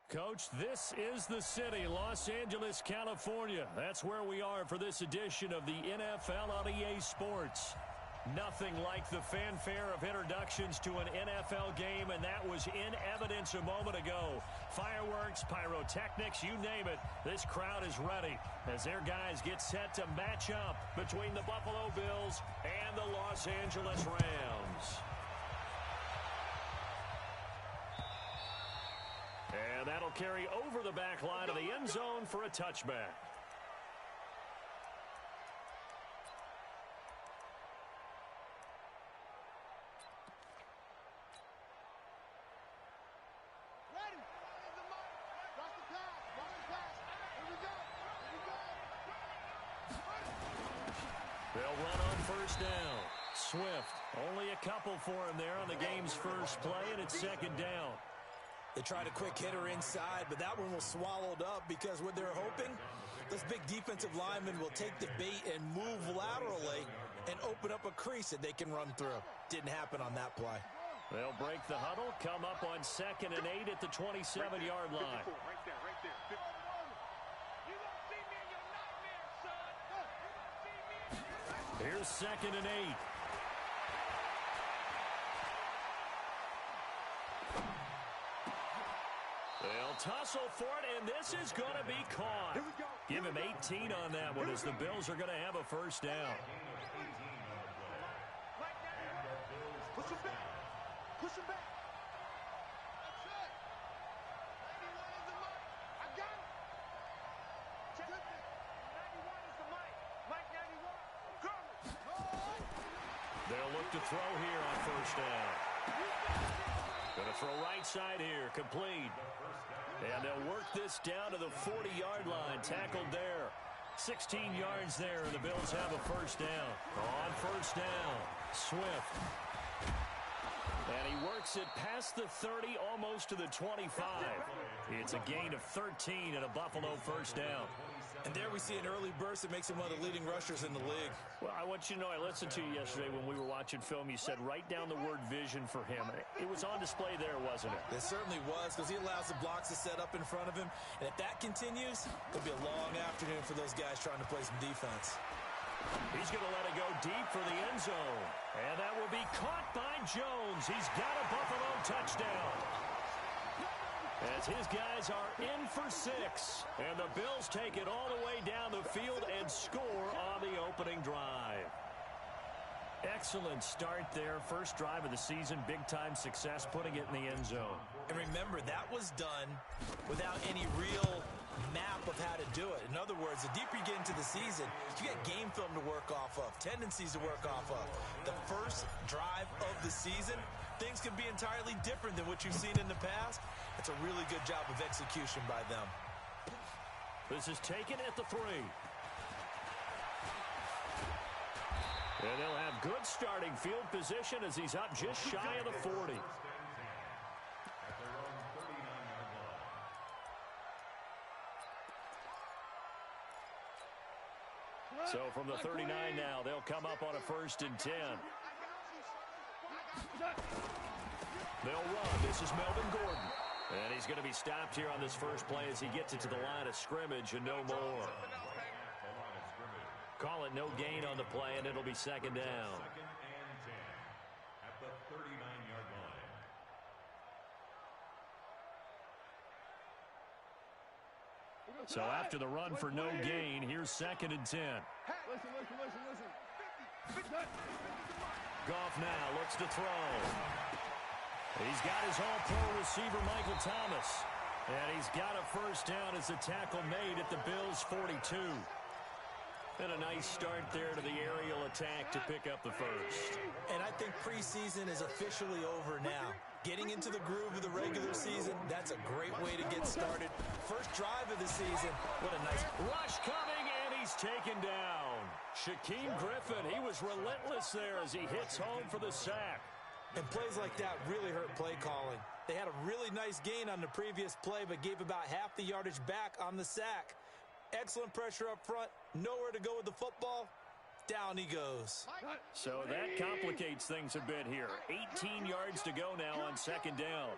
Coach, this is the city, Los Angeles, California. That's where we are for this edition of the NFL on EA Sports. Nothing like the fanfare of introductions to an NFL game, and that was in evidence a moment ago. Fireworks, pyrotechnics, you name it. This crowd is ready as their guys get set to match up between the Buffalo Bills and the Los Angeles Rams. And that'll carry over the back line of the end zone for a touchback. They'll run on first down. Swift, only a couple for him there on the game's first play, and it's second down. They tried a quick hitter inside, but that one was swallowed up because what they're hoping, this big defensive lineman will take the bait and move laterally and open up a crease that they can run through. Didn't happen on that play. They'll break the huddle, come up on 2nd and 8 at the 27-yard line. Here's 2nd and 8. They'll tussle for it, and this is going to be caught. Give him 18 on that one as the Bills are going to have a first down. Push him back. Push him back. That's it. 91 is the mic. I got it. Check it. 91 is the mic. Mike 91. Go. They'll look to throw here on first down. Going to throw right side here, complete. And they'll work this down to the 40-yard line, tackled there. 16 yards there, and the Bills have a first down. On first down, Swift. And he works it past the 30, almost to the 25. It's a gain of 13 and a Buffalo first down. And there we see an early burst that makes him one of the leading rushers in the league. Well, I want you to know, I listened to you yesterday when we were watching film. You said write down the word vision for him. It was on display there, wasn't it? It certainly was, because he allows the blocks to set up in front of him. And if that continues, it'll be a long afternoon for those guys trying to play some defense. He's going to let it go deep for the end zone. And that will be caught by Jones. He's got a Buffalo touchdown. As his guys are in for 6. And the Bills take it all the way down the field and score on the opening drive. Excellent start there. First drive of the season. Big-time success putting it in the end zone. And remember, that was done without any real map of how to do it. In other words, the deeper you get into the season, you get game film to work off of, tendencies to work off of. The first drive of the season, things can be entirely different than what you've seen in the past. It's a really good job of execution by them. This is taken at the 3. And they'll have good starting field position as he's up just shy of the 40. So from the 39 now, they'll come up on a 1st and 10. They'll run. This is Melvin Gordon. And he's going to be stopped here on this first play as he gets it to the line of scrimmage and no more. Call it no gain on the play, and it'll be 2nd down. 2nd and 10 at the 39-yard line. So after the run for no gain, here's 2nd and 10. Listen. Goff now looks to throw. He's got his all-pro receiver, Michael Thomas. And he's got a first down as the tackle made at the Bills' 42. And a nice start there to the aerial attack to pick up the first. And I think preseason is officially over now. Getting into the groove of the regular season, that's a great way to get started. First drive of the season, what a nice rush coming, and he's taken down. Shaquem Griffin, he was relentless there as he hits home for the sack. And plays like that really hurt play calling. They had a really nice gain on the previous play, but gave about half the yardage back on the sack. Excellent pressure up front. Nowhere to go with the football. Down he goes. So that complicates things a bit here. 18 yards to go now on 2nd down.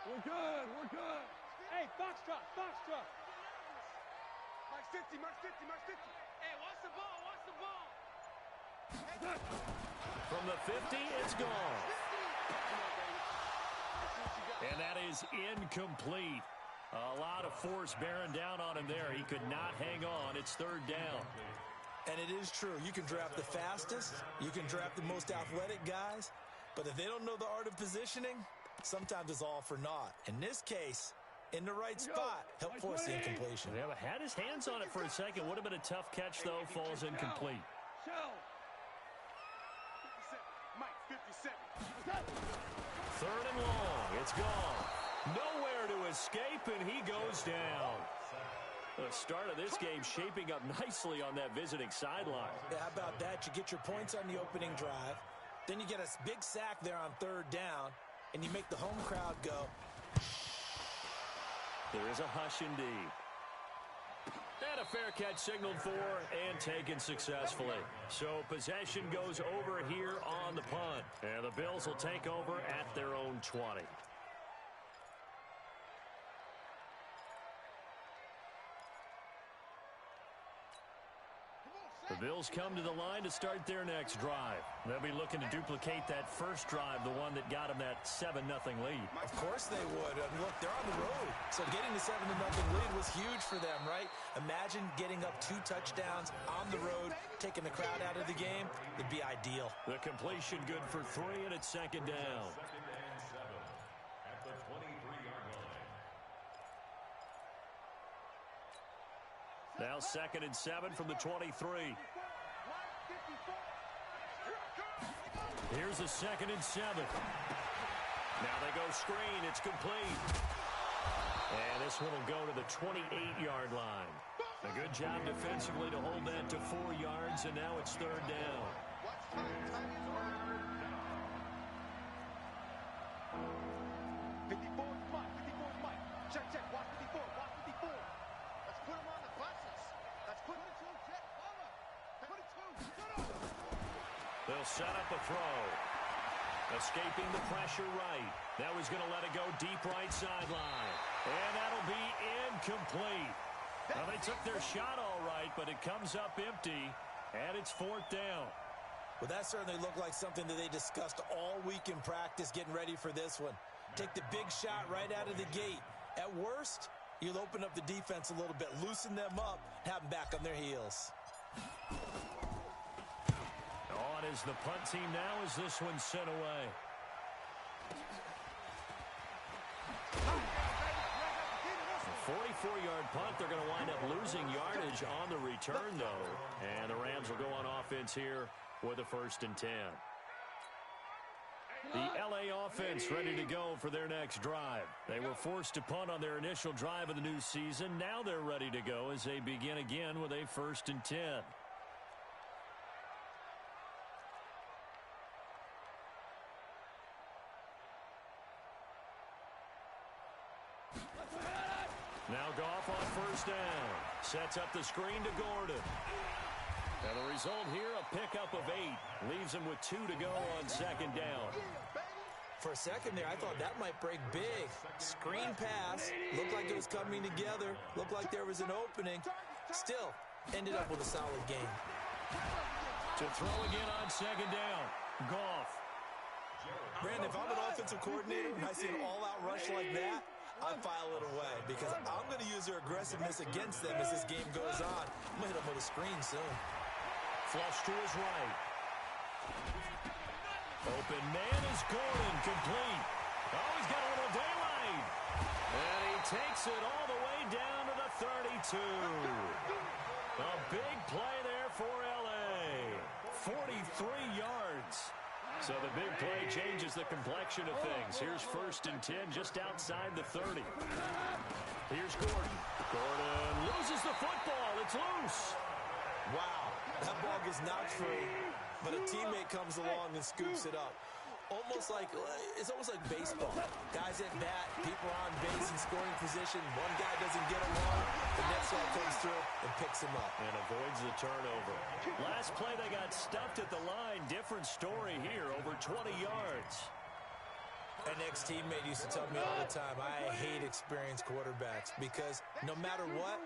We're good. We're good. Hey, Foxtrot, Foxtrot. Mark 50, Mark 50, Mark 50. Hey, watch the ball, watch the ball. From the 50, it's gone. And that is incomplete. A lot of force bearing down on him there. He could not hang on. It's third down. And it is true. You can draft the fastest. You can draft the most athletic guys. But if they don't know the art of positioning, sometimes it's all for naught. In this case, in the right spot, help force the incompletion. Yeah, had his hands on it for a second. Would have been a tough catch, though. Falls incomplete. Shell. 57. Mike, 57. Third and long. It's gone. Nowhere to escape, and he goes down. The start of this game shaping up nicely on that visiting sideline. Yeah, how about that? You get your points on the opening drive. Then you get a big sack there on third down, and you make the home crowd go. There is a hush indeed. And a fair catch signaled for and taken successfully. So possession goes over here on the punt. And the Bills will take over at their own 20. The Bills come to the line to start their next drive. They'll be looking to duplicate that first drive, the one that got them that 7-0 lead. Of course they would. Look, they're on the road. So getting the 7-0 lead was huge for them, right? Imagine getting up 2 touchdowns on the road, taking the crowd out of the game. It'd be ideal. The completion good for 3, and it's second down. At the 23-yard line. Now 2nd and 7 from the 23. Here's a 2nd and 7. Now they go screen. It's complete. And this one will go to the 28-yard line. A good job defensively to hold that to 4 yards, and now it's third down. 54 Mike, 54 Mike. Check, check, watch 54, watch 54. Let's put him on the buses. Let's put him to check, forward. 22, shut up. They'll set up a throw. Escaping the pressure right. Now he's going to let it go deep right sideline. And that'll be incomplete. Now they took their shot all right, but it comes up empty, and it's 4th down. Well, that certainly looked like something that they discussed all week in practice getting ready for this one. Take the big shot right out of the gate. At worst, you'll open up the defense a little bit, loosen them up, have them back on their heels. On is the punt team now as this one's sent away. A 44-yard punt. They're going to wind up losing yardage on the return, though. And the Rams will go on offense here with a 1st and 10. The LA offense ready to go for their next drive. They were forced to punt on their initial drive of the new season. Now they're ready to go as they begin again with a 1st and 10. Now Goff on 1st down. Sets up the screen to Gordon. And the result here, a pickup of 8. Leaves him with 2 to go on 2nd down. For a second there, I thought that might break big. Screen pass. Looked like it was coming together. Looked like there was an opening. Still, ended up with a solid game. To throw again on 2nd down. Goff. Brandon, if I'm an offensive coordinator and I see an all-out rush like that, I file it away because I'm going to use their aggressiveness against them as this game goes on. I'm going to hit them with a screen soon. Flush to his right. Open man is Gordon, complete. Oh, he's got a little daylight. And he takes it all the way down to the 32. A big play there for L.A. 43 yards. So the big play changes the complexion of things. Here's 1st and 10 just outside the 30. Here's Gordon. Gordon loses the football. It's loose. Wow, that ball gets knocked free, but a teammate comes along and scoops it up. It's almost like baseball. Guys at bat, people are on base in scoring position. One guy doesn't get along, the next guy comes through and picks him up. And avoids the turnover. Last play, they got stuffed at the line. Different story here, over 20 yards. An ex-teammate used to tell me all the time, I hate experienced quarterbacks because no matter what,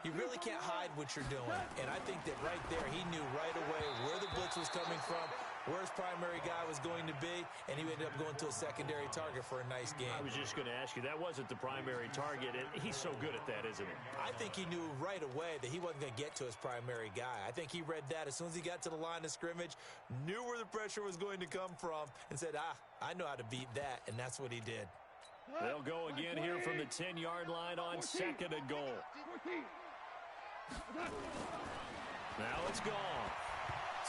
you really can't hide what you're doing. And I think that right there, he knew right away where the blitz was coming from, where his primary guy was going to be, and he ended up going to a secondary target for a nice game. I was just going to ask you, that wasn't the primary target, and he's so good at that, isn't he? I think he knew right away that he wasn't going to get to his primary guy. I think he read that as soon as he got to the line of scrimmage, knew where the pressure was going to come from, and said, I know how to beat that, and that's what he did. They'll go again here from the 10-yard line on 2nd and goal. Now it's gone.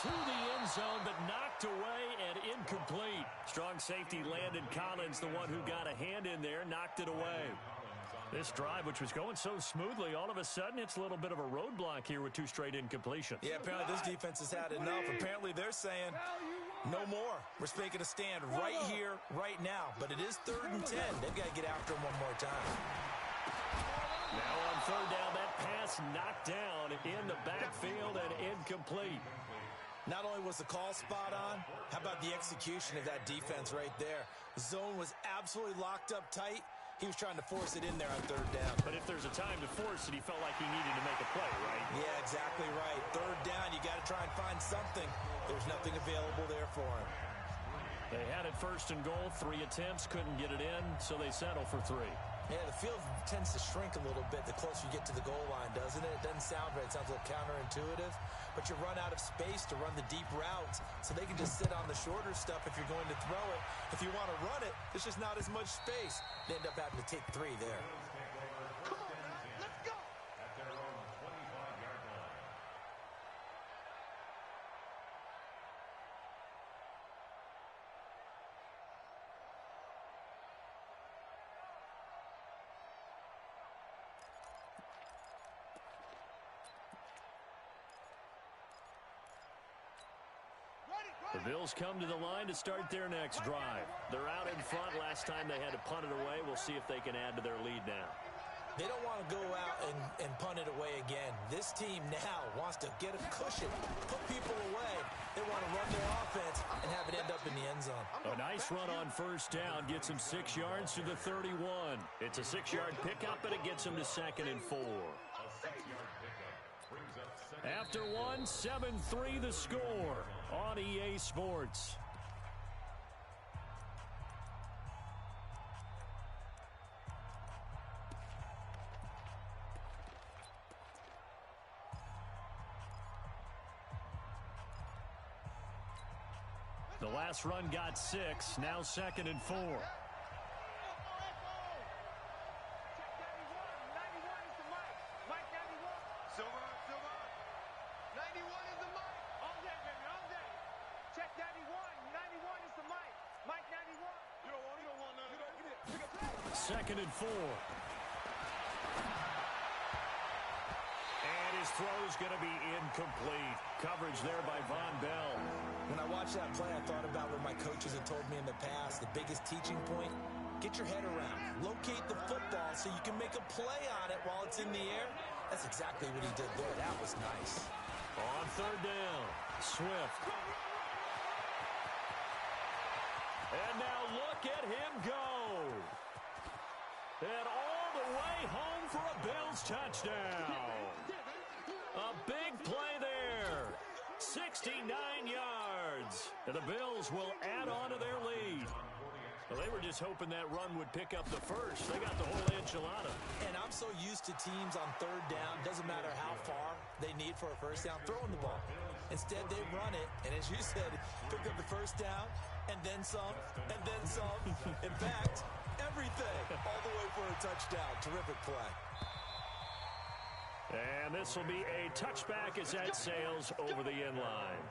To the end zone, but knocked away and incomplete. Strong safety Landon Collins, the one who got a hand in there, knocked it away. This drive, which was going so smoothly, all of a sudden it's a little bit of a roadblock here with 2 straight incompletions. Yeah, apparently this defense has had enough. Apparently they're saying, no more. We're making a stand right here, right now. But it is 3rd and 10. They've got to get after him one more time. Now on 3rd down, that pass knocked down in the backfield and incomplete. Not only was the call spot on, how about the execution of that defense right there? Zone was absolutely locked up tight. He was trying to force it in there on 3rd down. But if there's a time to force it, he felt like he needed to make a play, right? Yeah, exactly right. 3rd down, you got to try and find something. There's nothing available there for him. They had it 1st and goal, 3 attempts, couldn't get it in, so they settle for 3. Yeah, the field tends to shrink a little bit the closer you get to the goal line, doesn't it? It doesn't sound right. It sounds a little counterintuitive. But you run out of space to run the deep routes, so they can just sit on the shorter stuff if you're going to throw it. If you want to run it, there's just not as much space. They end up having to take 3 there. Come on, man. Let's go. At their own 25-yard line. The Bills come to the line to start their next drive. They're out in front. Last time they had to punt it away. We'll see if they can add to their lead now. They don't want to go out and punt it away again. This team now wants to get a cushion, put people away. They want to run their offense and have it end up in the end zone. A nice run on 1st down gets him 6 yards to the 31. It's a 6-yard pickup, and it gets him to 2nd and 4. A 6-yard pickup brings up 2nd. After 1, 7-3 the score on EA Sports. The last run got 6, now 2nd and 4. Check 91. 91 is the mic. Mike 91. Silver. 91 is the mic. All day, baby, all day. Check 91. 91 is the mic. Mike 91. You don't want none of that. Pick up. 2nd and 4. And his throw's going to be incomplete. Coverage there by Von Bell. When I watched that play, I thought about what my coaches had told me in the past. The biggest teaching point, get your head around. Locate the football so you can make a play on it while it's in the air. That's exactly what he did there. That was nice. On 3rd down, Swift. And now look at him go. And all the way home for a Bills touchdown. A big play there. 69 yards. And the Bills will add on to their lead. Well, they were just hoping that run would pick up the first. They got the whole enchilada. And I'm so used to teams on 3rd down, doesn't matter how far they need for a 1st down, throwing the ball. Instead, they run it, and as you said, pick up the 1st down, and then some, and then some. In fact, everything, all the way for a touchdown. Terrific play. And this will be a touchback as that sails over the end line.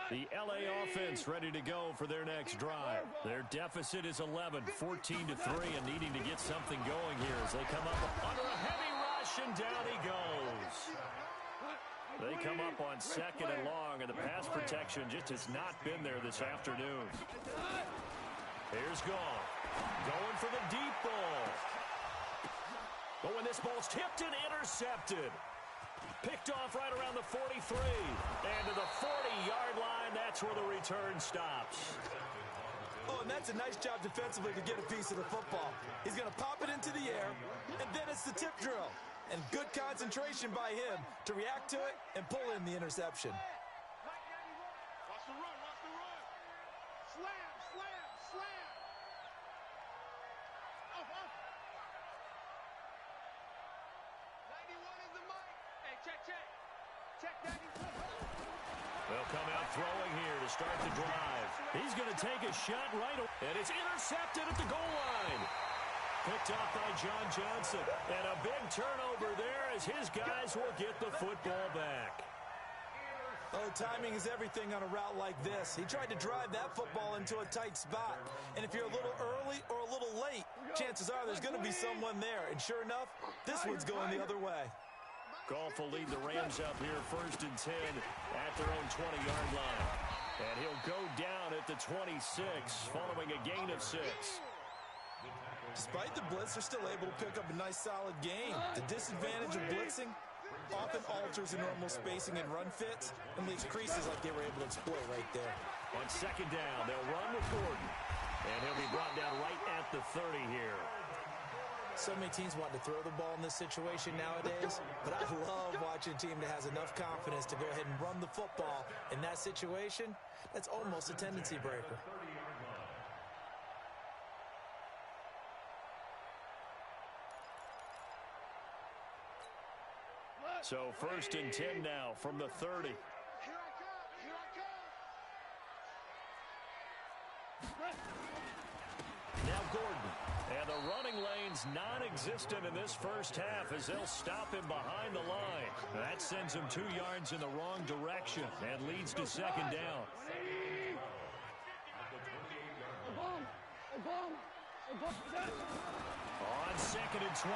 The LA offense ready to go for their next drive. Their deficit is 11, 14-3, and needing to get something going here as they come up under a heavy rush, and down he goes. They come up on 2nd and long, and the pass protection just has not been there this afternoon. Here's is Goff. Going for the deep ball. But when this ball's tipped and intercepted. Picked off right around the 43. And to the 40-yard line, that's where the return stops. Oh, and that's a nice job defensively to get a piece of the football. He's going to pop it into the air, and then it's the tip drill. And good concentration by him to react to it and pull in the interception. Watch the run, watch the run. Slam, slam, slam. Off, off. 91 is the mic. Hey, check, check. Check 91. They'll come out throwing here to start the drive. He's going to take a shot right, and it's intercepted at the goal line. Picked off by John Johnson. And a big turnover there as his guys will get the football back. Oh, timing is everything on a route like this. He tried to drive that football into a tight spot. And if you're a little early or a little late, chances are there's going to be someone there. And sure enough, this one's going the other way. Goff will lead the Rams up here 1st and 10 at their own 20-yard line. And he'll go down at the 26 following a gain of 6. Despite the blitz, they're still able to pick up a nice solid gain. The disadvantage of blitzing often alters the normal spacing and run fits and leaves creases like they were able to exploit right there. On 2nd down, they'll run with Gordon. And he'll be brought down right at the 30 here. So many teams want to throw the ball in this situation nowadays, but I love watching a team that has enough confidence to go ahead and run the football in that situation. That's almost a tendency breaker. So 1st and 10 now from the 30. Here I come, here I come. Now Gordon. And the running lane's non-existent in this first half as they'll stop him behind the line. That sends him 2 yards in the wrong direction and leads to 2nd down. On 2nd and 12,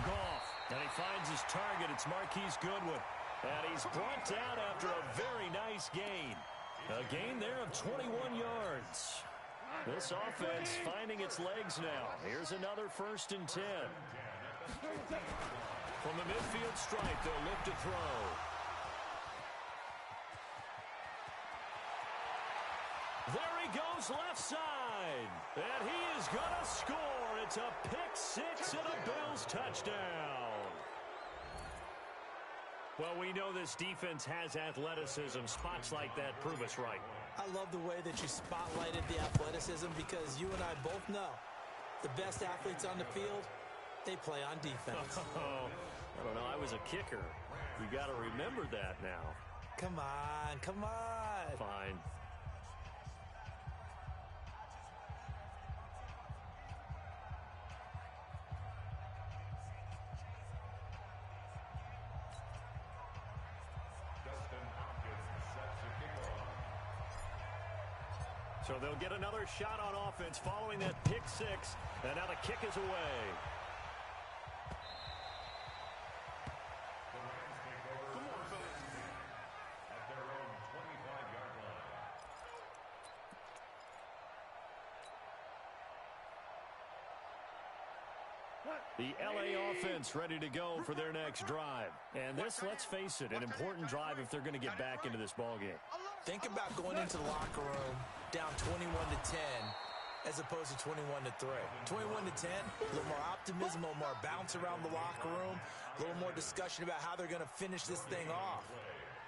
Goff. And he finds his target. It's Marquise Goodwin. And he's brought down after a very nice gain. A gain there of 21 yards. This offense finding its legs now. Here's another 1st and 10. From the midfield stripe, they'll look to throw. There he goes left side. And he is going to score. It's a pick-6 and a Bills touchdown. Well, we know this defense has athleticism. Spots like that prove us right. I love the way that you spotlighted the athleticism because you and I both know the best athletes on the field, they play on defense. Oh, I don't know. I was a kicker. You got to remember that now. Come on, come on. Fine. So they'll get another shot on offense following that pick-6, and now the kick is away. The Rams take over at their own 25-yard line. The LA offense ready to go for their next drive. And this, let's face it, an important drive if they're going to get back into this ballgame. Think about going into the locker room down 21-10 as opposed to 21-3. 21-10, a little more optimism, a little more bounce around the locker room, a little more discussion about how they're going to finish this thing off.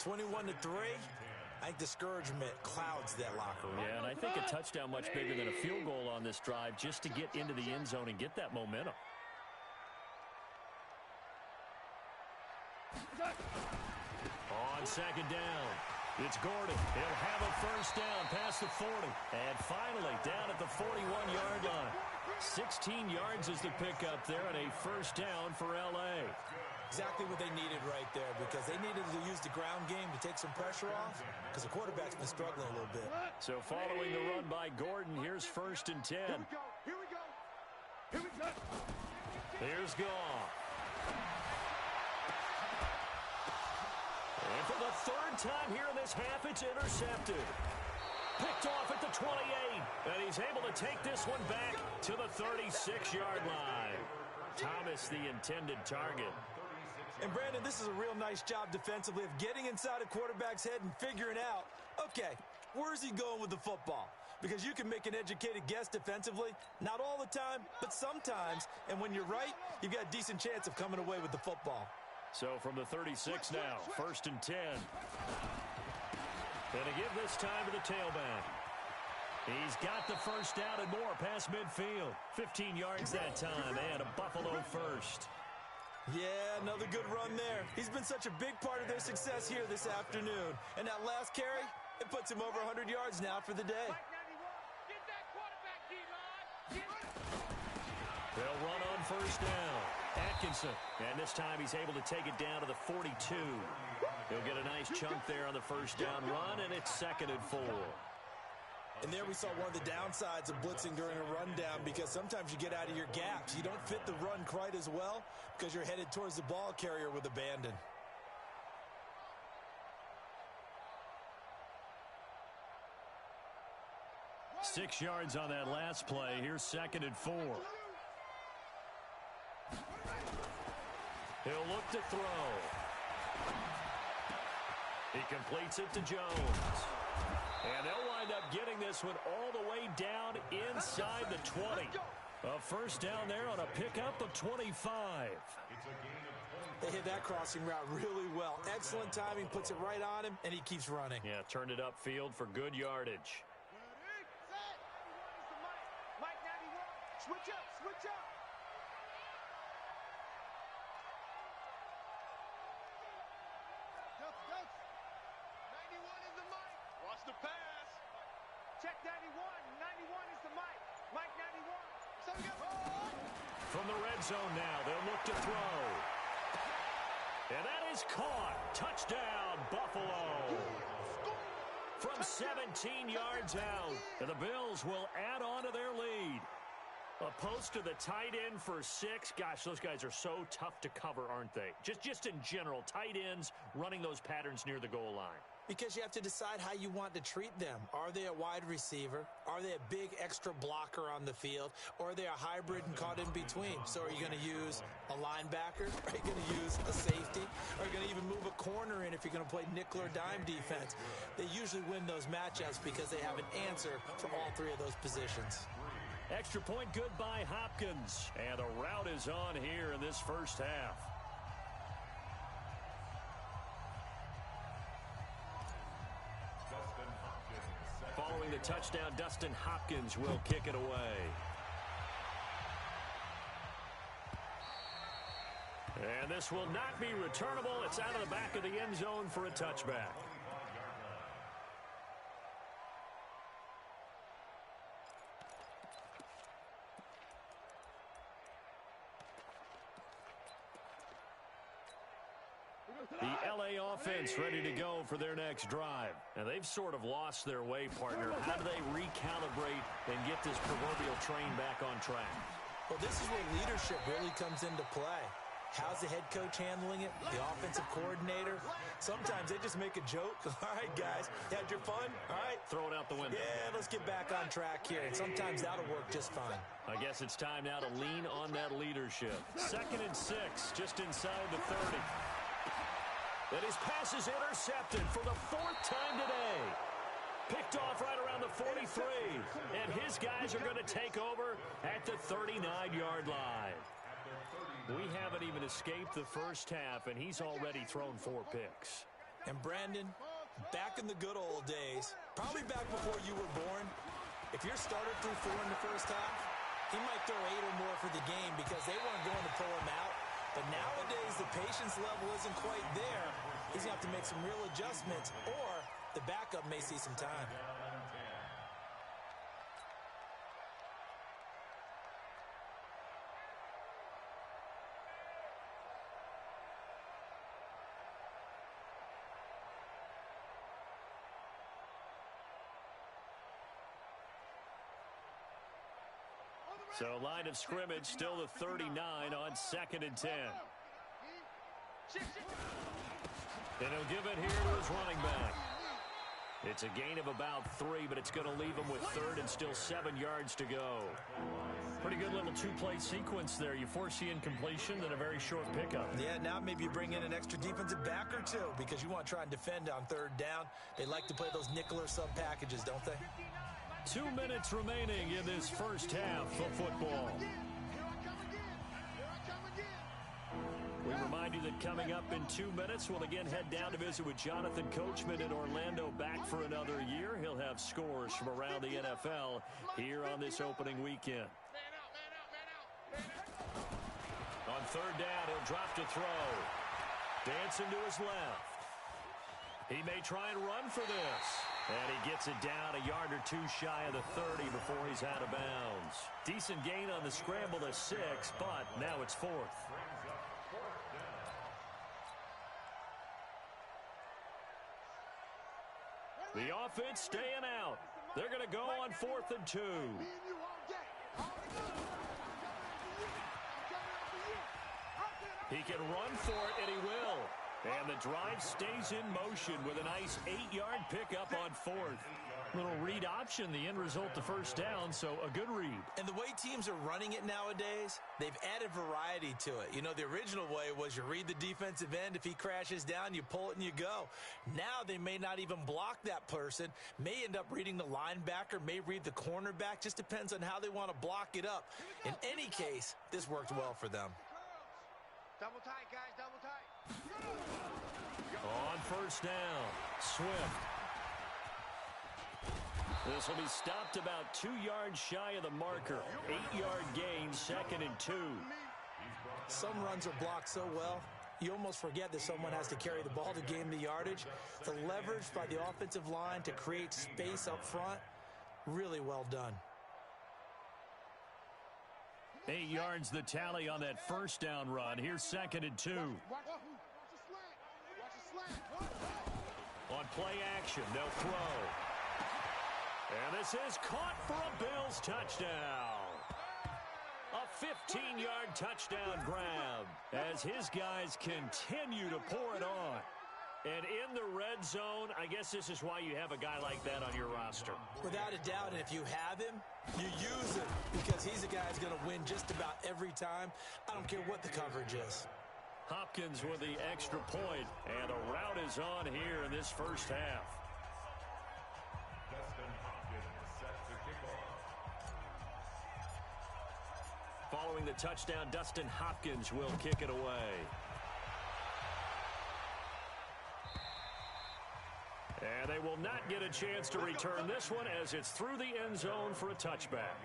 21-3, I think discouragement clouds that locker room. Yeah, and I think a touchdown much bigger than a field goal on this drive just to get into the end zone and get that momentum. On 2nd down, it's Gordon. He'll have a 1st down past the 40. And finally, down at the 41-yard line. 16 yards is the pickup there and a 1st down for L.A. Exactly what they needed right there because they needed to use the ground game to take some pressure off because the quarterback's been struggling a little bit. So following the run by Gordon, here's 1st and 10. Here we go. Here we go. Here's Goff. And for the 3rd time here in this half, it's intercepted. Picked off at the 28. And he's able to take this one back to the 36-yard line. Thomas, the intended target. And, Brandon, this is a real nice job defensively of getting inside a quarterback's head and figuring out, okay, where's he going with the football? Because you can make an educated guess defensively, not all the time, but sometimes. And when you're right, you've got a decent chance of coming away with the football. So from the 36 now, 1st and 10. And to give this time to the tailback. He's got the first down and more past midfield. 15 yards that time, and a Buffalo first. Yeah, another good run there. He's been such a big part of their success here this afternoon. And that last carry, it puts him over 100 yards now for the day. They'll run on first down. Atkinson, and this time he's able to take it down to the 42. He'll get a nice chunk there on the first down run, and it's 2nd and 4. And there we saw one of the downsides of blitzing during a rundown, because sometimes you get out of your gaps. You don't fit the run quite as well because you're headed towards the ball carrier with abandon. Six yards on that last play. Here's 2nd and 4. He'll look to throw. He completes it to Jones. And they'll wind up getting this one all the way down inside the 20. A first down there on a pickup of 25. They hit that crossing route really well. Excellent timing, puts it right on him, and he keeps running. Yeah, turned it upfield for good yardage. Mike 91. Switch up, switch up. Ducks, ducks. 91 is the Mike. Watch the pass. Check 91. 91 is the Mike. Mike 91. So we go. From the red zone now, they'll look to throw. And that is caught. Touchdown, Buffalo. From 17 yards out, and the Bills will add on to their lead. A post to the tight end for 6. Gosh, those guys are so tough to cover, aren't they? Just in general, tight ends running those patterns near the goal line. Because you have to decide how you want to treat them. Are they a wide receiver? Are they a big extra blocker on the field? Or are they a hybrid and caught in between? So are you going to use a linebacker? Are you going to use a safety? Are you going to even move a corner in if you're going to play nickel or dime defense? They usually win those matchups because they have an answer for all three of those positions. Extra point good by Hopkins. And the route is on here in this first half. Following the touchdown, Dustin Hopkins will kick it away. And this will not be returnable. It's out of the back of the end zone for a touchback. The LA offense ready to go for their next drive. And they've sort of lost their way, partner. How do they recalibrate and get this proverbial train back on track? Well, this is where leadership really comes into play. How's the head coach handling it? The offensive coordinator? Sometimes they just make a joke. All right, guys, you had your fun? All right. Throw it out the window. Yeah, let's get back on track here. And sometimes that'll work just fine. I guess it's time now to lean on that leadership. 2nd and 6, just inside the 30. And his pass is intercepted for the 4th time today. Picked off right around the 43. And his guys are going to take over at the 39-yard line. We haven't even escaped the first half, and he's already thrown 4 picks. And Brandon, back in the good old days, probably back before you were born, if your starter threw 4 in the first half, he might throw 8 or more for the game because they weren't going to pull him out. But nowadays, the patience level isn't quite there. He's going to have to make some real adjustments, or the backup may see some time. So line of scrimmage still the 39 on 2nd and 10. And he'll give it here to his running back. It's a gain of about 3, but it's going to leave them with 3rd and still 7 yards to go. Pretty good little two-play sequence there. You force the incompletion, then a very short pickup. Yeah, now maybe you bring in an extra defensive back or two because you want to try and defend on 3rd down. They like to play those nickel or sub packages, don't they? 2 minutes remaining in this first half of football. We remind you that coming up in 2 minutes, we'll again head down to visit with Jonathan Coachman in Orlando, back for another year. He'll have scores from around the NFL here on this opening weekend. On 3rd down, he'll drop to throw. Dancing to his left. He may try and run for this. And he gets it down a yard or 2 shy of the 30 before he's out of bounds. Decent gain on the scramble to 6, but now it's 4th. The offense staying out. They're going to go on 4th and 2. He can run for it, and he will. And the drive stays in motion with a nice 8-yard pickup on 4th. Little read option, the end result, the first down, so a good read. And the way teams are running it nowadays, they've added variety to it. You know, the original way was you read the defensive end. If he crashes down, you pull it and you go. Now they may not even block that person, may end up reading the linebacker, may read the cornerback. Just depends on how they want to block it up. In any case, this worked well for them. Double tight, guys, double tight. On 1st down, Swift. This will be stopped about 2 yards shy of the marker. 8-yard gain, 2nd and 2. Some runs are blocked so well, you almost forget that someone has to carry the ball to gain the yardage. The leverage by the offensive line to create space up front, really well done. 8 yards the tally on that 1st down run. Here's 2nd and 2. On play action, they'll throw. And this is caught for a Bills touchdown. A 15-yard touchdown grab as his guys continue to pour it on. And in the red zone, I guess this is why you have a guy like that on your roster. Without a doubt, and if you have him, you use him because he's a guy who's going to win just about every time. I don't care what the coverage is. Hopkins with the extra point, and a route is on here in this first half. Dustin Hopkins set to kick off. Following the touchdown, Dustin Hopkins will kick it away. And they will not get a chance to return this one as it's through the end zone for a touchback.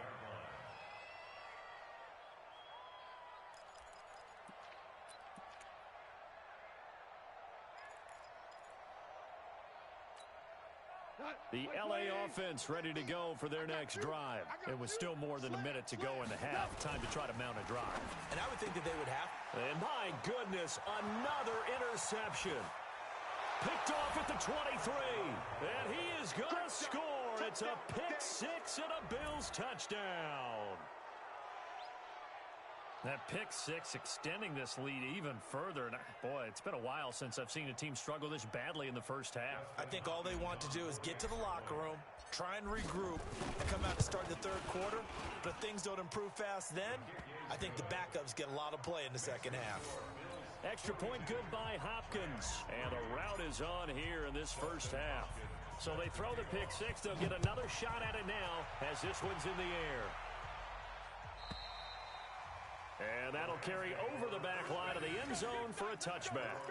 The LA offense ready to go for their next drive. It was still more than a minute to go in the half. Time to try to mount a drive. And I would think that they would have. And my goodness, another interception. Picked off at the 23. And he is going to score. It's a pick six and a Bills touchdown. That pick six extending this lead even further. And boy, it's been a while since I've seen a team struggle this badly in the first half. I think all they want to do is get to the locker room, try and regroup, and come out to start the third quarter. But if things don't improve fast then, I think the backups get a lot of play in the second half. Extra point good by Hopkins. And a route is on here in this first half. So they throw the pick six. They'll get another shot at it now as this one's in the air. And that'll carry over the back line of the end zone for a touchback.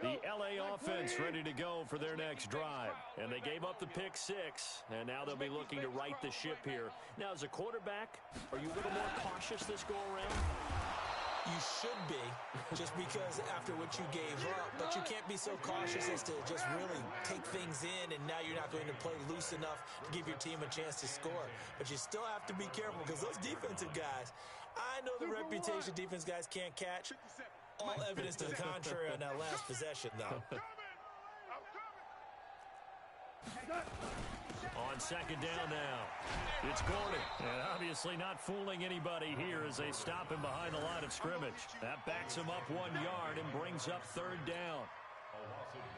The LA offense ready to go for their next drive. And they gave up the pick six, and now they'll be looking to right the ship here. Now, as a quarterback, are you a little more cautious this go-around? You should be, just because after what you gave up. But you can't be so cautious as to just really take things in, and now you're not going to play loose enough to give your team a chance to score. But you still have to be careful because those defensive guys, I know the reputation defense guys can't catch. All evidence to the contrary on that last possession, though. On second down now, it's Gordon. And obviously not fooling anybody here as they stop him behind the line of scrimmage. That backs him up 1 yard and brings up third down.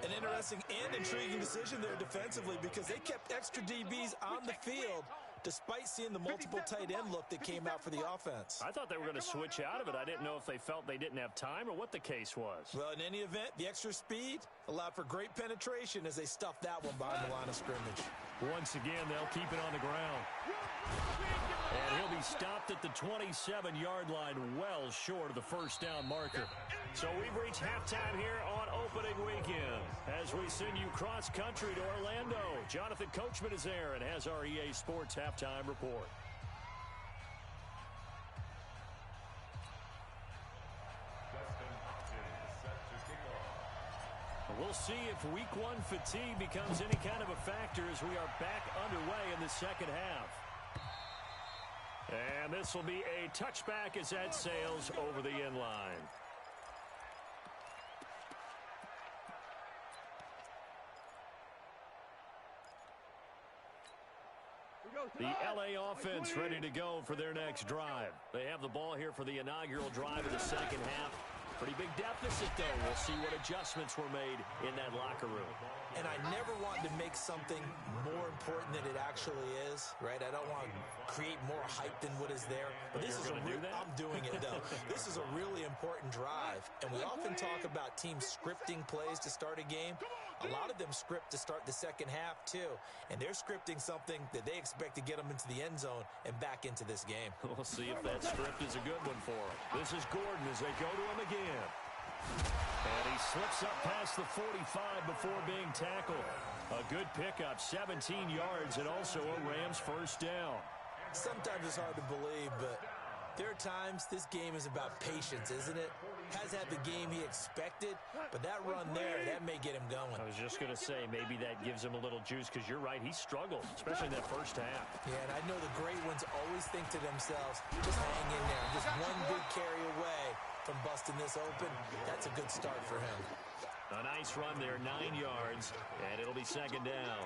An interesting and intriguing decision there defensively because they kept extra DBs on the field despite seeing the multiple tight end look that came out for the offense. I thought they were going to switch out of it. I didn't know if they felt they didn't have time or what the case was. Well, in any event, the extra speed allowed for great penetration as they stuffed that one behind the line of scrimmage. Once again, they'll keep it on the ground. And he'll be stopped at the 27-yard line, well short of the first down marker. So we've reached halftime here on opening weekend as we send you cross-country to Orlando. Jonathan Coachman is there and has our EA Sports halftime report. We'll see if week one fatigue becomes any kind of a factor as we are back underway in the second half. And this will be a touchback as that sails over the end line. The LA offense ready to go for their next drive. They have the ball here for the inaugural drive of the second half. Pretty big deficit, though. We'll see what adjustments were made in that locker room. And I never want to make something more important than it actually is, right? I don't want to create more hype than what is there. But this is a real, I'm doing it, though. This is a really important drive. And we often talk about teams scripting plays to start a game. A lot of them script to start the second half, too. And they're scripting something that they expect to get them into the end zone and back into this game. We'll see if that script is a good one for them. This is Gordon as they go to him again. And he slips up past the 45 before being tackled. A good pickup, 17 yards, and also a Rams first down. Sometimes it's hard to believe, but there are times this game is about patience, isn't it? Has had the game he expected, but that run there, that may get him going. I was just going to say, maybe that gives him a little juice because you're right, he struggled, especially in that first half. Yeah, and I know the great ones always think to themselves, just hang in there. Just one big carry away from busting this open. That's a good start for him. A nice run there, 9 yards, and it'll be second down.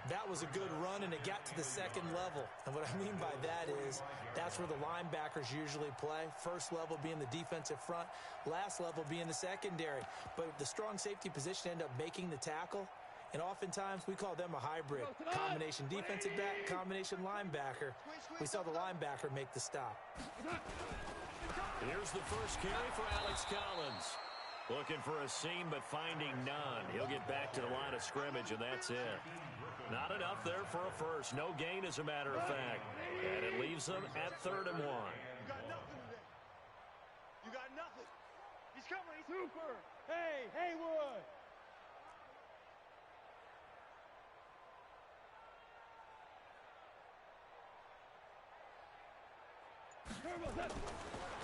That was a good run, and it got to the second level. And what I mean by that is that's where the linebackers usually play. First level being the defensive front, last level being the secondary. But the strong safety position end up making the tackle, and oftentimes we call them a hybrid. Combination defensive back, combination linebacker. We saw the linebacker make the stop. Here's the first carry for Alex Collins. Looking for a seam, but finding none. He'll get back to the line of scrimmage, and that's it. Not enough there for a first. No gain, as a matter of fact. And it leaves them at 3rd and 1. You got nothing today. You got nothing. He's coming. He's super. Hey, Haywood.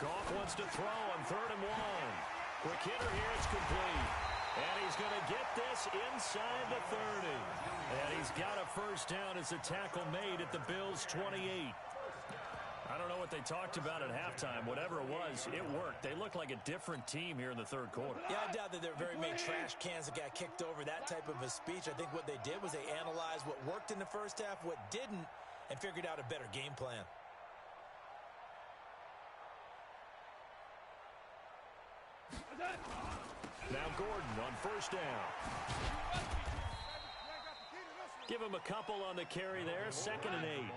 Goff wants to throw on 3rd and 1. Quick hitter here, it's complete. And he's going to get this inside the 30. And he's got a first down as the tackle made at the Bills' 28. I don't know what they talked about at halftime. Whatever it was, it worked. They look like a different team here in the third quarter. Yeah, I doubt that there are very many trash cans that got kicked over, that type of a speech. I think what they did was they analyzed what worked in the first half, what didn't, and figured out a better game plan. Now Gordon on first down. Give him a couple on the carry there. 2nd and 8.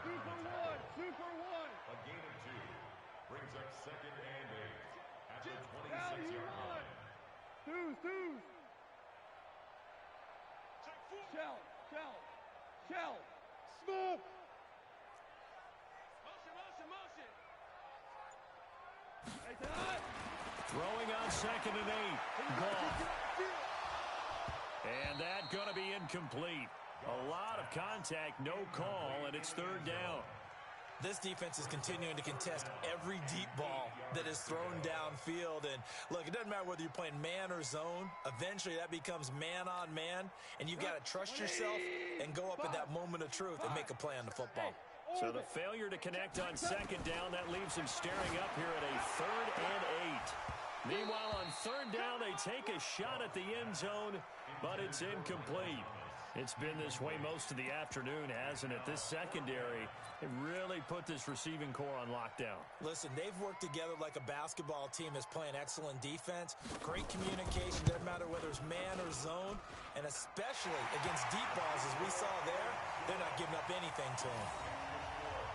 Super one. A gain of 2 brings up 2nd and 8 at the 26-yard line. Deuce. Shell. Smooth. Motion. Throwing on 2nd and 8. Goff. And that going to be incomplete. A lot of contact, no call, and it's 3rd down. This defense is continuing to contest every deep ball that is thrown downfield. And look, it doesn't matter whether you're playing man or zone. Eventually, that becomes man on man. And you've got to trust yourself and go up at that moment of truth and make a play on the football. So the failure to connect on 2nd down, that leaves him staring up here at a 3rd and 8. Meanwhile, on third down, they take a shot at the end zone, but it's incomplete. It's been this way most of the afternoon, hasn't it? This secondary, it really put this receiving core on lockdown. Listen, they've worked together like a basketball team that's playing excellent defense, great communication, doesn't matter whether it's man or zone, and especially against deep balls, as we saw there, they're not giving up anything to them.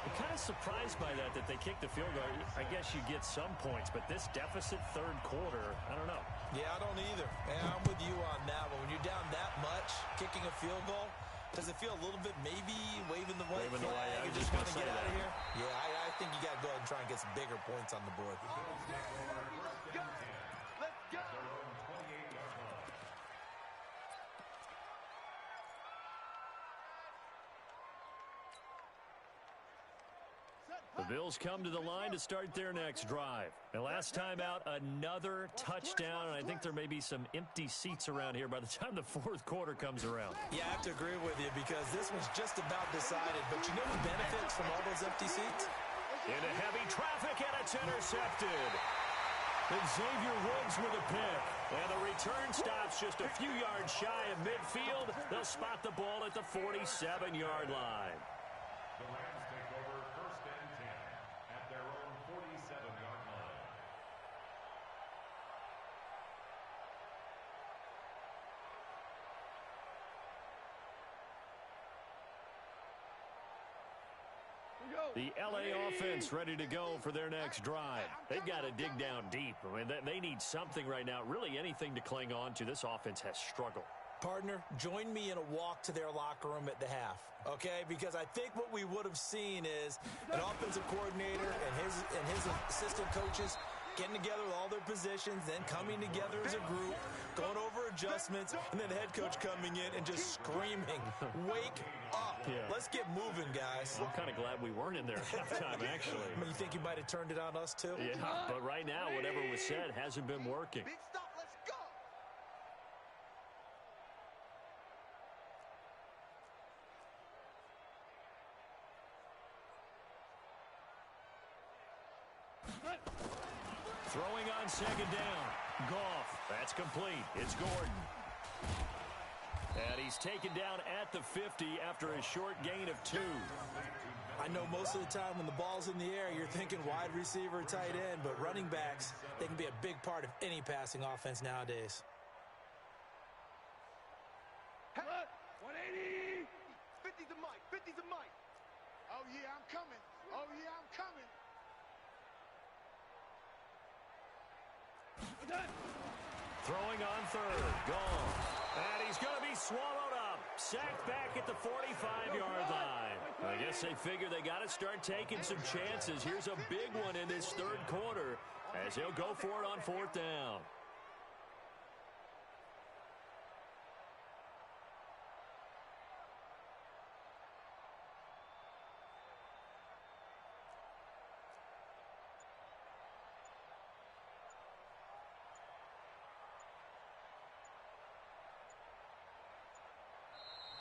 I'm kind of surprised by that they kicked the field goal. I guess you get some points, but this deficit third quarter, I don't know. Yeah, I don't either. Yeah, I'm with you on that one. When you're down that much, kicking a field goal, does it feel a little bit maybe waving the white flag and just want to get out of here? Yeah, I think you got to go ahead and try and get some bigger points on the board. Let's go. The Bills come to the line to start their next drive. And last time out, another touchdown, and I think there may be some empty seats around here by the time the fourth quarter comes around. Yeah, I have to agree with you because this one's just about decided. But you know who benefits from all those empty seats? Into heavy traffic, and it's intercepted. And Xavier Woods with a pick. And the return stops just a few yards shy of midfield. They'll spot the ball at the 47-yard line. The Rams take over first and 10 at their own 47-yard line. The L.A. offense ready to go for their next drive. They've got to dig down deep. I mean, they need something right now, really anything to cling on to. This offense has struggled. Partner, join me in a walk to their locker room at the half, okay? Because I think what we would have seen is an offensive coordinator and his assistant coaches getting together with all their positions, then coming together as a group, going over adjustments, and then the head coach coming in and just screaming, wake up. Yeah. Let's get moving, guys. I'm kind of glad we weren't in there at halftime, actually. I mean, you think he might have turned it on us, too? Yeah, but right now, whatever was said hasn't been working. Big stop. Let's go. Throwing on second down. Goff. That's complete. It's Gordon. And he's taken down at the 50 after a short gain of 2. I know most of the time when the ball's in the air, you're thinking wide receiver, tight end, but running backs, they can be a big part of any passing offense nowadays. Hey, 180. 50's a mic. 50's a mic. Oh, yeah, I'm coming. Oh, yeah, I'm coming. Throwing on third. Gone. And he's going to be swallowed up. Sacked back at the 45-yard line. I guess they figure they got to start taking some chances. Here's a big one in this third quarter as he'll go for it on fourth down.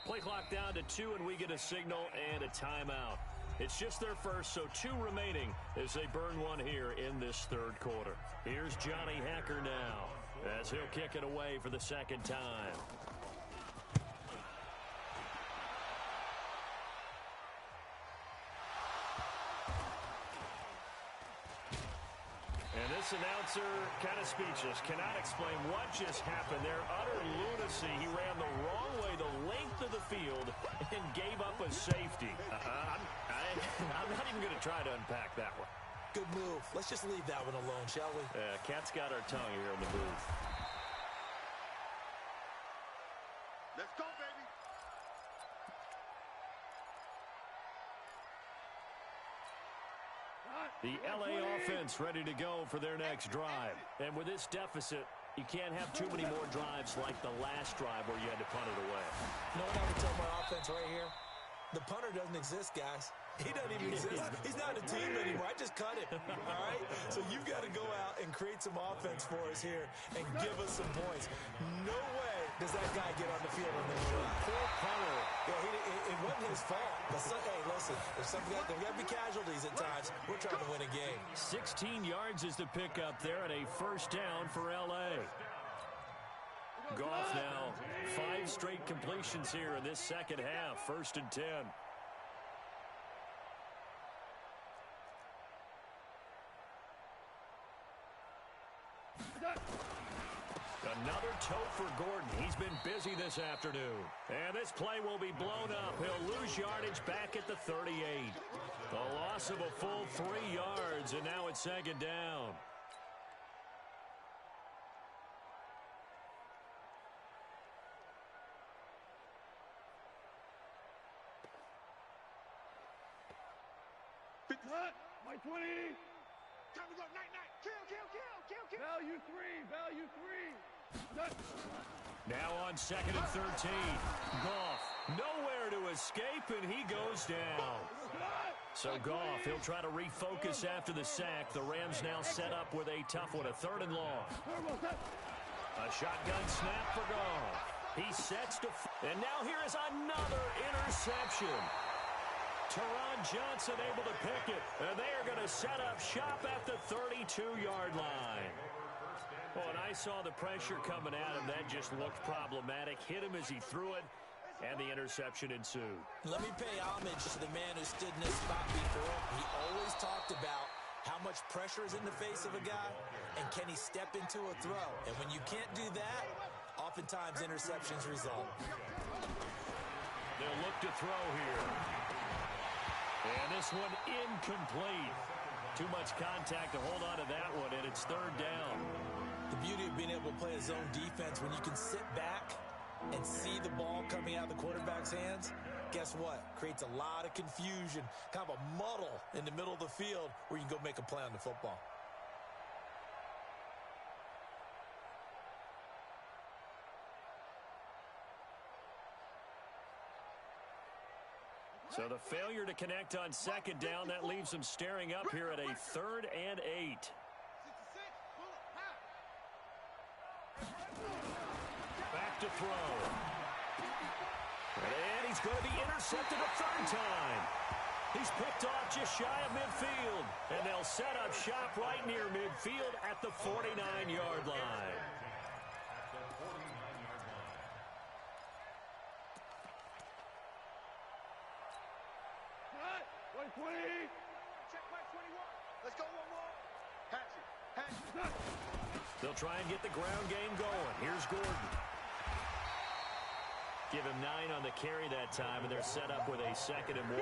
Play clock down to 2, and we get a signal and a timeout. It's just their first, so 2 remaining as they burn one here in this third quarter. Here's Johnny Hekker now as he'll kick it away for the second time. And this announcer kind of speechless, cannot explain what just happened there. Utter lunacy. He ran the wrong way, the length of the field, and gave up a safety. I'm not even going to try to unpack that one. Good move. Let's just leave that one alone, shall we? Cat's got our tongue here in the booth. Let's go, baby. The L.A. offense ready to go for their next drive. And with this deficit, you can't have too many more drives like the last drive where you had to punt it away. You know what I would tell my offense right here? The punter doesn't exist, guys. He doesn't even exist. He's not a team anymore. I just cut it, all right? So you've got to go out and create some offense for us here and give us some points. No way does that guy get on the field on the move? Poor punter. Yeah, it wasn't his fault. But hey, listen, there's got to be casualties at times. We're trying to win a game. 16 yards is the pickup there, and a first down for L.A. Goff now 5 straight completions here in this second half. 1st and 10. Another tote for Gordon. He's been busy this afternoon. And this play will be blown up. He'll lose yardage back at the 38. A loss of a full 3 yards, and now it's 2nd down. My 20. Time to go. Night. Kill. Value 3. Now on 2nd and 13. Goff nowhere to escape, and he goes down. So Goff, he'll try to refocus after the sack. The Rams now set up with a tough one, a 3rd and long. A shotgun snap for Goff. He sets to... And now here is another interception. Teron Johnson able to pick it, and they are going to set up shop at the 32-yard line. Well, and I saw the pressure coming at him. That just looked problematic. Hit him as he threw it, and the interception ensued. Let me pay homage to the man who stood in this spot before. He always talked about how much pressure is in the face of a guy, and can he step into a throw. And when you can't do that, oftentimes interceptions result. They'll look to throw here. And this one incomplete. Too much contact to hold on to that one, and it's 3rd down. The beauty of being able to play a zone defense, when you can sit back and see the ball coming out of the quarterback's hands, guess what? Creates a lot of confusion, kind of a muddle in the middle of the field where you can go make a play on the football. So the failure to connect on 2nd down, that leaves them staring up here at a 3rd and 8. Back to throw. And he's going to be intercepted a 3rd time. He's picked off just shy of midfield. And they'll set up shop right near midfield at the 49-yard line. Check my 21. Let's go one more. Hatch it. They'll try and get the ground game going. Here's Gordon. Give him 9 on the carry that time, and they're set up with a 2nd and 1.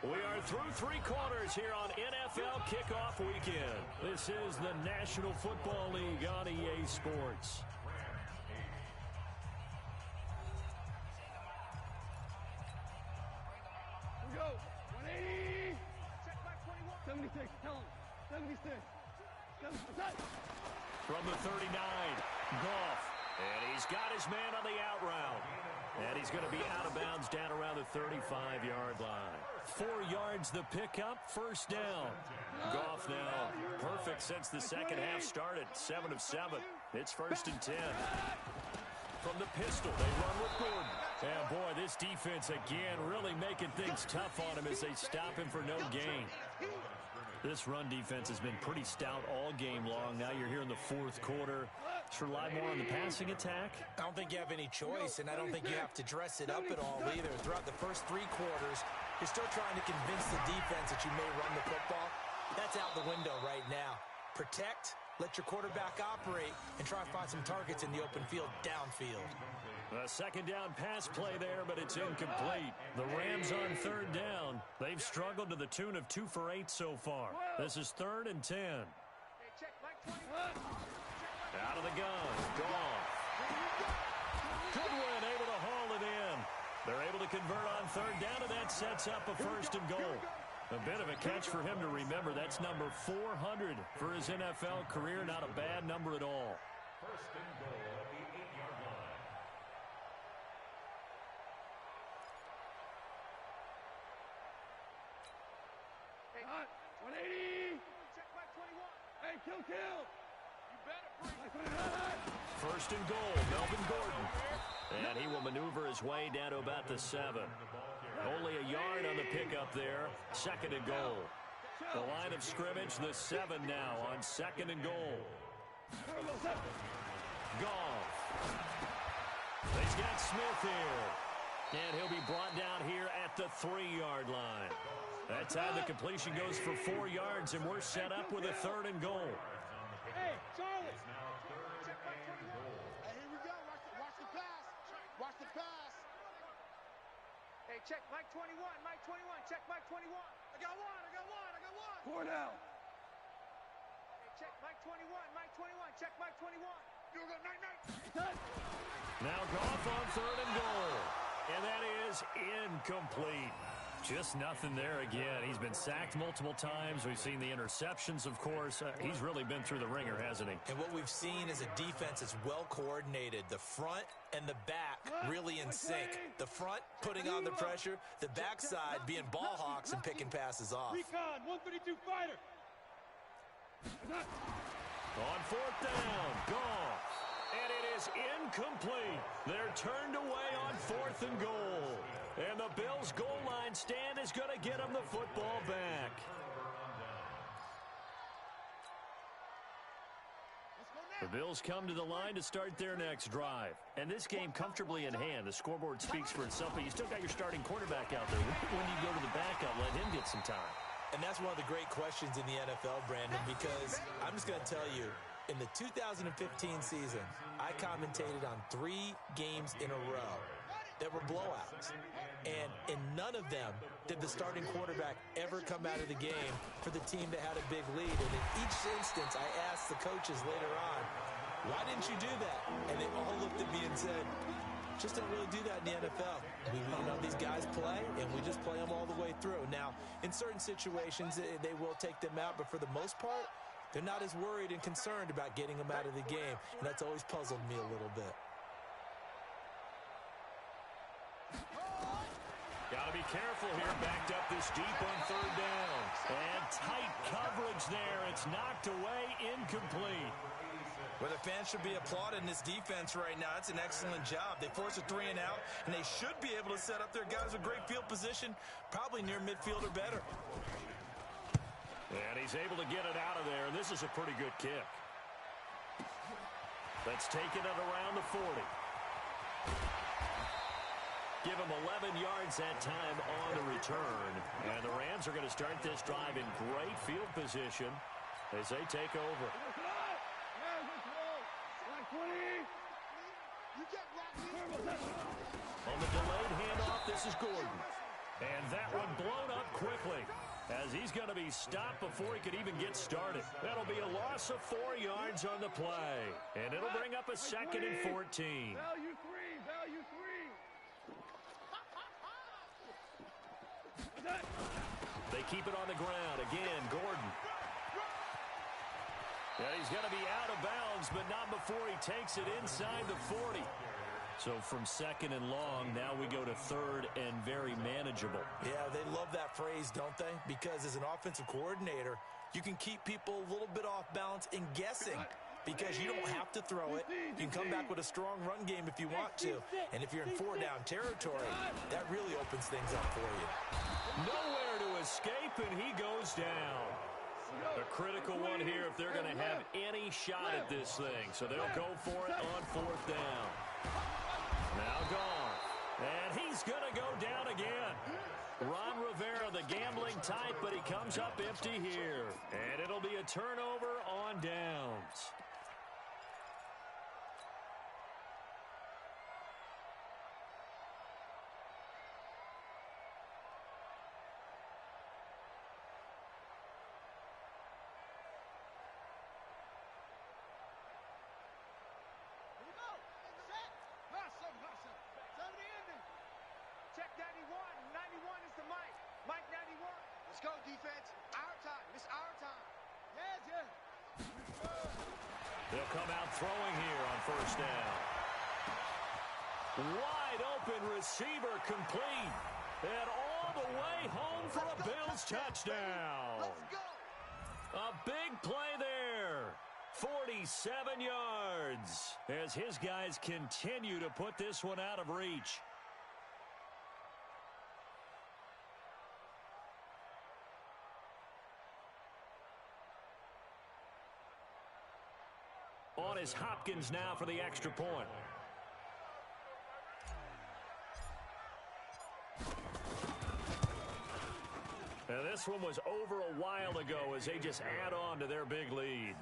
We are through 3 quarters here on NFL Kickoff Weekend. This is the National Football League on EA Sports. Here we go. 180. Check my 21. 76. Tell him. 76. 76. From the 39, Goff. And he's got his man on the out route. And he's going to be out of bounds down around the 35-yard line. 4 yards the pickup, 1st down. Goff now perfect since the second half started. 7 of 7. It's 1st and 10. From the pistol, they run with Gordon. And boy, this defense again really making things tough on him as they stop him for no gain. This run defense has been pretty stout all game long. Now you're here in the 4th quarter. Should rely more on the passing attack. I don't think you have any choice, and I don't think you have to dress it up at all either. Throughout the first 3 quarters, you're still trying to convince the defense that you may run the football. That's out the window right now. Protect, let your quarterback operate, and try to find some targets in the open field downfield. A 2nd down pass play there, but it's incomplete. The Rams on 3rd down. They've struggled to the tune of 2 for 8 so far. This is 3rd and 10. Out of the gun. Goff. Goodwin able to haul it in. They're able to convert on 3rd down, and that sets up a 1st and goal. A bit of a catch for him to remember. That's number 400 for his NFL career. Not a bad number at all. 1st and goal at the 8-yard line. 180. Check Mike 21. Hey, kill. You better bring it. First and goal, Melvin Gordon. And he will maneuver his way down to about the 7. Only a yard on the pickup there. Second and goal. The line of scrimmage, the 7 now on second and goal. Goff. He's got Smith here. And he'll be brought down here at the 3-yard line. That time the completion goes for 4 yards, and we're set up with a third and goal. Hey, Charlie. Check Mike 21. Hey, here we go. Watch the pass. Watch the pass. Hey, check Mike 21. Mike 21. Check Mike 21. I got one. 4 down. Hey, check Mike 21. Mike 21. Check Mike 21. You go night. Now Goff on third and goal. And that is incomplete. Just nothing there again. He's been sacked multiple times. We've seen the interceptions, of course. He's really been through the ringer, hasn't he? And what we've seen is a defense that's well coordinated. The front and the back really in sync. The front putting on the pressure. The backside being ball hawks and picking passes off. Recon, 132 fighter. On fourth down, Goff. And it is incomplete. They're turned away on fourth and goal. And the Bills' goal line stand is going to get them the football back. The Bills come to the line to start their next drive. And this game comfortably in hand. The scoreboard speaks for itself, but you still got your starting quarterback out there. When do you go to the backup, let him get some time? And that's one of the great questions in the NFL, Brandon, because I'm just going to tell you, in the 2015 season, I commentated on 3 games in a row that were blowouts. And in none of them did the starting quarterback ever come out of the game for the team that had a big lead. And in each instance, I asked the coaches later on, why didn't you do that? And they all looked at me and said, just don't really do that in the NFL. These guys play, and we just play them all the way through. Now, in certain situations, they will take them out, but for the most part, they're not as worried and concerned about getting them out of the game, and that's always puzzled me a little bit. Got to be careful here, backed up this deep on third down. And tight coverage there. It's knocked away, incomplete. Well, the fans should be applauding this defense right now. It's an excellent job. They force a 3 and out, and they should be able to set up their guys with great field position, probably near midfield or better. And he's able to get it out of there, and this is a pretty good kick. That's taken it around the 40. Give him 11 yards that time on the return. And the Rams are going to start this drive in great field position as they take over. On the delayed handoff, this is Gordon. And that one blown up quickly as he's going to be stopped before he could even get started. That'll be a loss of 4 yards on the play. And it'll bring up a second and 14. Value 3. They keep it on the ground. Again, Gordon. Yeah, he's going to be out of bounds, but not before he takes it inside the 40. So from second and long, now we go to third and very manageable. Yeah, they love that phrase, don't they? Because as an offensive coordinator, you can keep people a little bit off balance and guessing because you don't have to throw it. You can come back with a strong run game if you want to. And if you're in 4-down territory, that really opens things up for you. Nowhere to escape, and he goes down. A critical one here if they're going to have any shot at this thing. So they'll go for it on fourth down. Now gone. And he's going to go down again. Ron Rivera, the gambling type, but he comes up empty here. And it'll be a turnover on downs. Check 91. 91 is the Mike. Mike 91. Let's go, defense. Our time. It's our time. Yeah. They'll come out throwing here on first down. Wide open receiver complete. And all the way home for a Bills touchdown. A big play there. 47 yards as his guys continue to put this one out of reach. On is Hopkins now for the extra point. Now this one was over a while ago as they just add on to their big lead.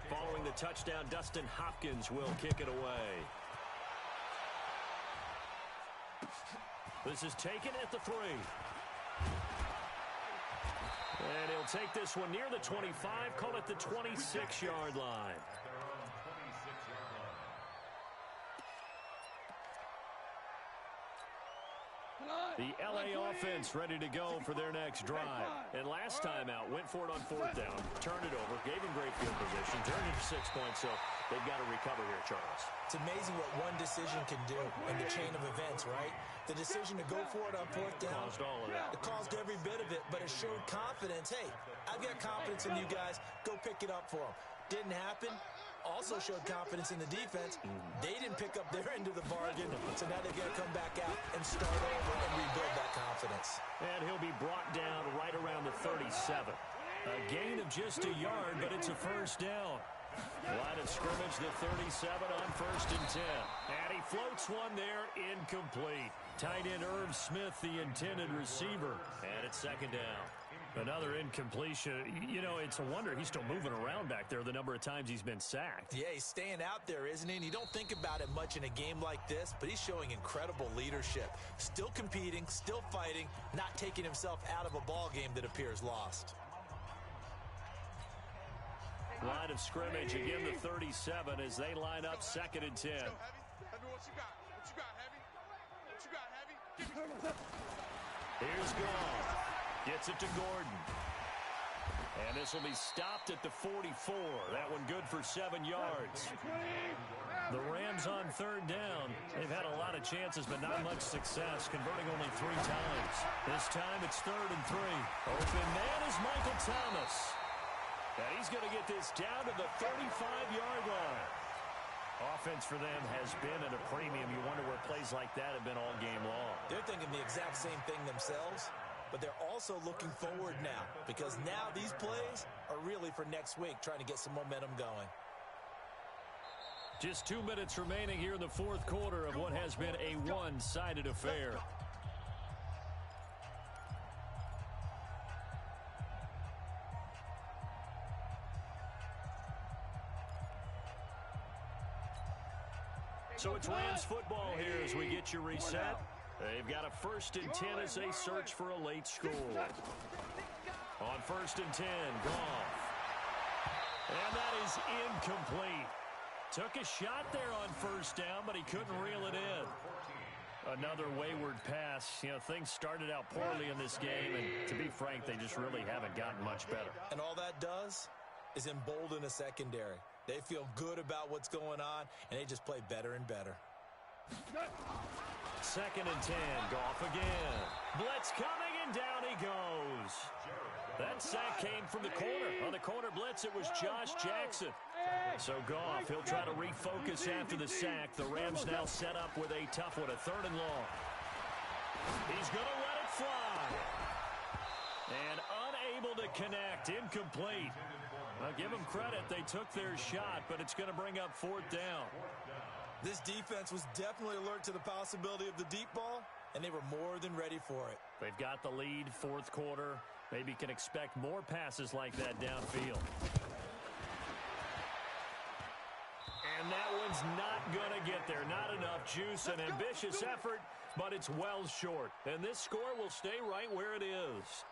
Following the touchdown, Dustin Hopkins will kick it away. This is taken at the 3. And he'll take this one near the 25, call it the 26-yard line. The LA offense ready to go for their next drive. And last time out, went for it on 4th down, turned it over, gave him great field position, turned it to 6 points, so they've got to recover here, Charles. It's amazing what one decision can do in the chain of events, right? The decision to go for it on 4th down. Caused all of that. It caused every bit of it, but it showed confidence. Hey, I've got confidence in you guys. Go pick it up for them. Didn't happen. Also showed confidence in the defense. They didn't pick up their end of the bargain, so now they've got to come back out and start over and rebuild that confidence. And he'll be brought down right around the 37. A gain of just a yard, but it's a first down. Line of scrimmage, the 37 on 1st and 10. And he floats one there, incomplete. Tight end Irv Smith, the intended receiver. And it's 2nd down. Another incompletion. You know, it's a wonder he's still moving around back there the number of times he's been sacked. Yeah, he's staying out there, isn't he? And you don't think about it much in a game like this, but he's showing incredible leadership. Still competing, still fighting, not taking himself out of a ball game that appears lost. Line of scrimmage, again the 37 as they line up 2nd and 10. Heavy, what you got? What you got, Heavy? What you got, Heavy? Give me. Here's Goff. Gets it to Gordon. And this will be stopped at the 44. That one good for 7 yards. The Rams on 3rd down. They've had a lot of chances, but not much success, converting only 3 times. This time it's 3rd and 3. Open man is Michael Thomas. And he's going to get this down to the 35-yard line. Offense for them has been at a premium. You wonder where plays like that have been all game long. They're thinking the exact same thing themselves, but they're also looking forward now because now these plays are really for next week, trying to get some momentum going. Just 2 minutes remaining here in the 4th quarter of what has been a one-sided affair. So it's Rams football here as we get you reset. They've got a 1st and 10 as they search for a late score. On 1st and 10, Goff. And that is incomplete. Took a shot there on 1st down, but he couldn't reel it in. Another wayward pass. You know, things started out poorly in this game, and to be frank, they just really haven't gotten much better. And all that does is embolden a secondary. They feel good about what's going on, and they just play better and better. 2nd and 10, Goff again. Blitz coming, and down he goes. That sack came from the corner. On the corner blitz, it was Josh Jackson. So Goff, he'll try to refocus after the sack. The Rams now set up with a tough one, a 3rd and long. He's going to let it fly. And unable to connect, incomplete. Now, give them credit. They took their shot, but it's going to bring up 4th down. This defense was definitely alert to the possibility of the deep ball, and they were more than ready for it. They've got the lead, 4th quarter. Maybe can expect more passes like that downfield. And that one's not going to get there. Not enough juice, an ambitious effort, but it's well short. And this score will stay right where it is.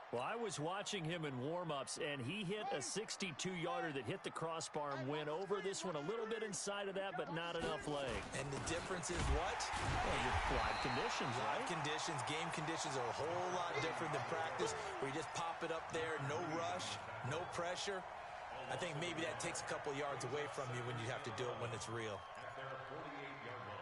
Well, I was watching him in warm-ups, and he hit a 62-yarder that hit the crossbar and went over. This one a little bit inside of that, but not enough leg. And the difference is what? Well, your live conditions, right? Live conditions, game conditions are a whole lot different than practice, where you just pop it up there, no rush, no pressure. I think maybe that takes a couple yards away from you when you have to do it when it's real. At their 48-yard line.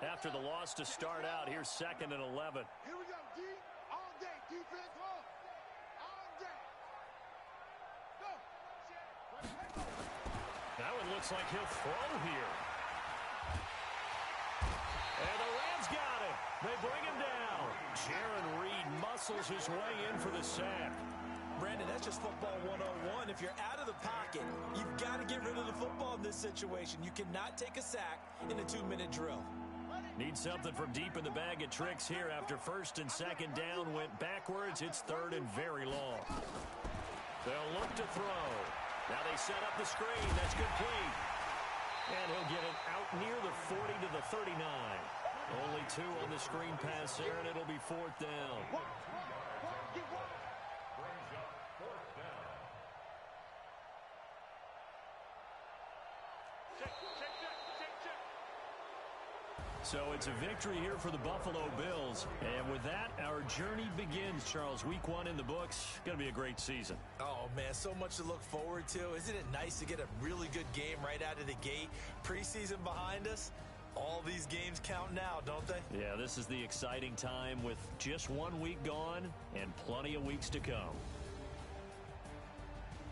After the loss to start out, here's 2nd and 11. Here we go, D. All day. Defense, all day. Go. Now it looks like he'll throw here. And the Rams got him. They bring him down. Jaron Reed muscles his way in for the sack. Brandon, that's just football 101. If you're out of the pocket, you've got to get rid of the football in this situation. You cannot take a sack in a 2-minute drill. Need something from deep in the bag of tricks here. After 1st and 2nd down went backwards, it's 3rd and very long. They'll look to throw. Now they set up the screen. That's complete. And he'll get it out near the 40 to the 39. Only 2 on the screen pass there, and it'll be 4th down. Brings up 4th down. So it's a victory here for the Buffalo Bills. And with that, our journey begins, Charles. Week 1 in the books. Going to be a great season. Oh, man, so much to look forward to. Isn't it nice to get a really good game right out of the gate? Preseason behind us. All these games count now, don't they? Yeah, this is the exciting time with just 1 week gone and plenty of weeks to come.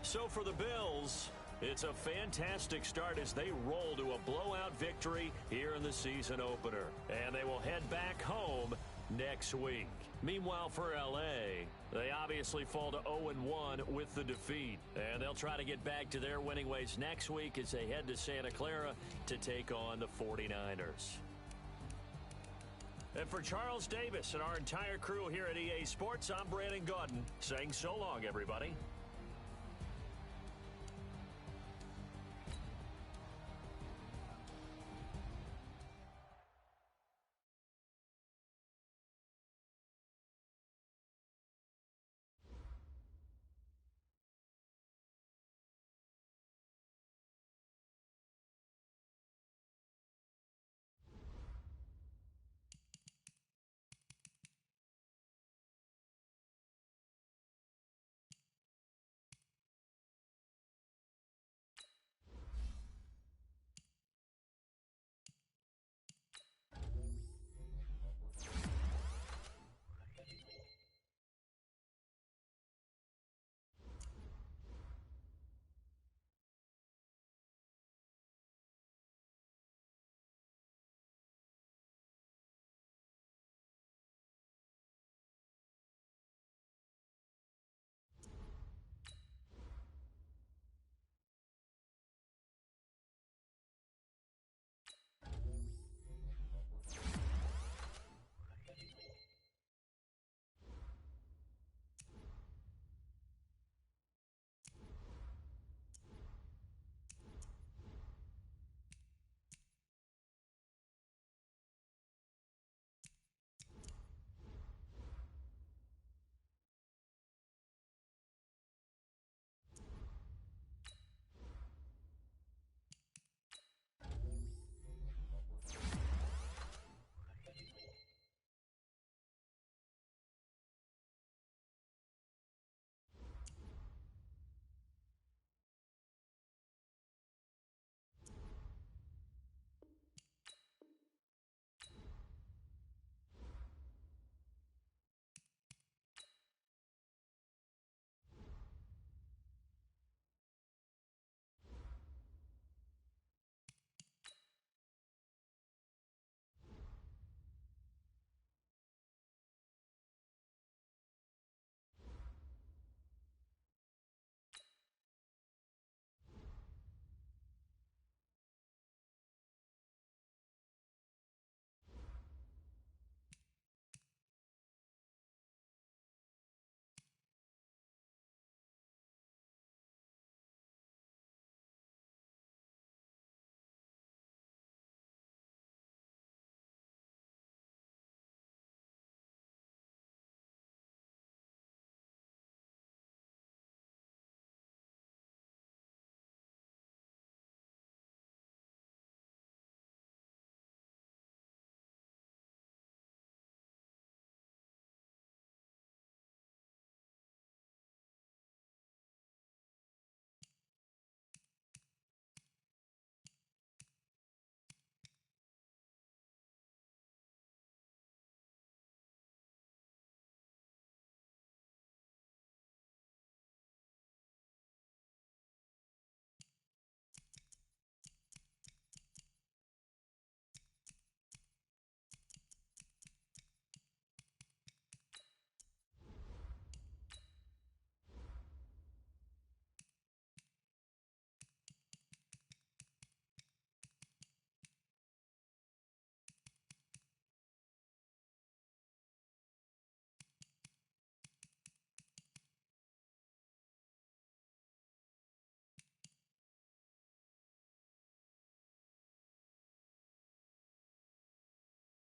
So for the Bills, it's a fantastic start as they roll to a blowout victory here in the season opener. And they will head back home next week. Meanwhile, for L.A., they obviously fall to 0-1 with the defeat. And they'll try to get back to their winning ways next week as they head to Santa Clara to take on the 49ers. And for Charles Davis and our entire crew here at EA Sports, I'm Brandon Gaudin saying so long, everybody.